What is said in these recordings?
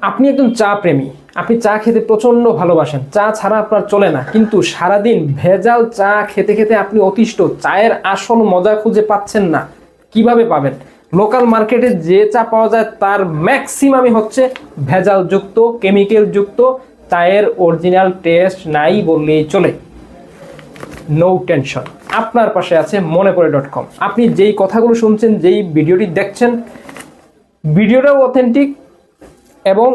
আপনি একজন চা প্রেমী, আপনি চা খেতে প্রচণ্ড ভালোবাসেন, চা ছাড়া আপনার চলে না, কিন্তু সারাদিন ভেজাল চা খেতে খেতে আপনি অতিষ্ঠ, চায়ের আসল মজা খুঁজে পাচ্ছেন না। কিভাবে পাবেন? লোকাল মার্কেটে যে চা পাওয়া যায় তার ম্যাক্সিমামই হচ্ছে ভেজালযুক্ত, কেমিক্যালযুক্ত, চায়ের অরিজিনাল টেস্ট নাই বললেই চলে। নো টেনশন, আপনার পাশে আছে monepore.com। আপনি যেই কথাগুলো শুনছেন, যেই ভিডিওটি দেখছেন, ভিডিওটাও অথেন্টিক এবং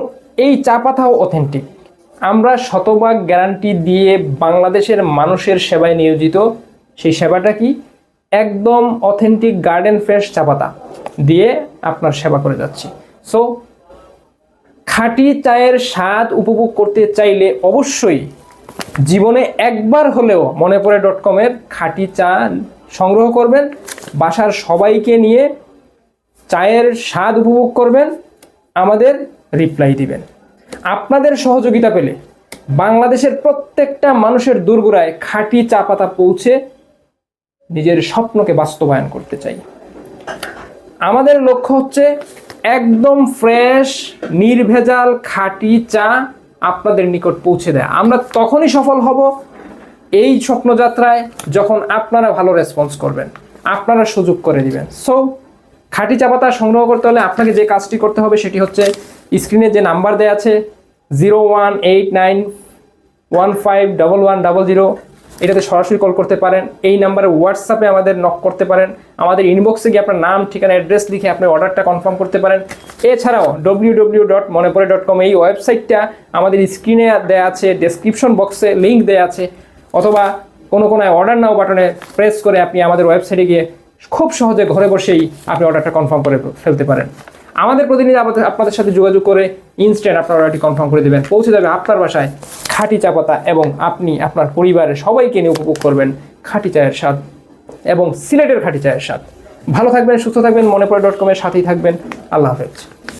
এই চা পাতাও অথেন্টিক। আমরা শতভাগ গ্যারান্টি দিয়ে বাংলাদেশের মানুষের সেবায় নিয়োজিত। সেই সেবাটা কি? একদম অথেন্টিক গার্ডেন ফ্রেশ চা পাতা দিয়ে আপনার সেবা করে যাচ্ছি। সো খাঁটি চায়ের স্বাদ উপভোগ করতে চাইলে অবশ্যই জীবনে একবার হলেও monepore.com-এর খাঁটি চা সংগ্রহ করবেন, বাসার সবাইকে নিয়ে চায়ের স্বাদ উপভোগ করবেন, আমাদের রিপ্লাই দিবেন। আপনাদের সহযোগিতা পেলে বাংলাদেশের প্রত্যেকটা মানুষের দোরগোড়ায় খাঁটি চা পাতা পৌঁছে নিজের স্বপ্নকে বাস্তবায়ন করতে চাই। আমাদের লক্ষ্য হচ্ছে একদম ফ্রেশ, নির্ভেজাল খাঁটি চা আপনাদের নিকট পৌঁছে দেয়। আমরা তখনই সফল হব এই স্বপ্নযাত্রায় যখন আপনারা ভালো রেসপন্স করবেন, আপনারা সুযোগ করে দিবেন। সো খাঁটি চা পাতা সংগ্রহ করতে হলে আপনাকে যে কাজটি করতে হবে সেটি হচ্ছে স্ক্রিনে যে নাম্বার দেওয়া আছে 0189151100, এটাতে সরাসরি কল করতে পারেন। এই নাম্বারে হোয়াটসঅ্যাপে আমাদের নক করতে পারেন। আমাদের ইনবক্সে গিয়ে আপনার নাম, ঠিকানা, অ্যাড্রেস লিখে আপনি অর্ডারটা কনফার্ম করতে পারেন। এছাড়াও www.monepore.com এই ওয়েবসাইটটা আমাদের স্ক্রিনে দেওয়া আছে, ডেসক্রিপশন বক্সে লিঙ্ক দেওয়া আছে, অথবা কোনো অর্ডার নাও বাটনে প্রেস করে আপনি আমাদের ওয়েবসাইটে গিয়ে খুব সহজে ঘরে বসেই আপনি অর্ডারটা কনফার্ম করে ফেলতে পারেন। আমাদের প্রতিনিধি আপনাদের সাথে যোগাযোগ করে ইনস্ট্যান্ট আপনার অর্ডারটি কনফার্ম করে দেবেন, পৌঁছে যাবে আপনার বাসায় খাঁটি চা পাতা, এবং আপনি আপনার পরিবারের সবাইকে নিয়ে উপভোগ করবেন খাঁটি চায়ের স্বাদ এবং সিলেটের খাঁটি চায়ের স্বাদ। ভালো থাকবেন, সুস্থ থাকবেন, monepore.com-এর সাথেই থাকবেন। আল্লাহ হাফেজ।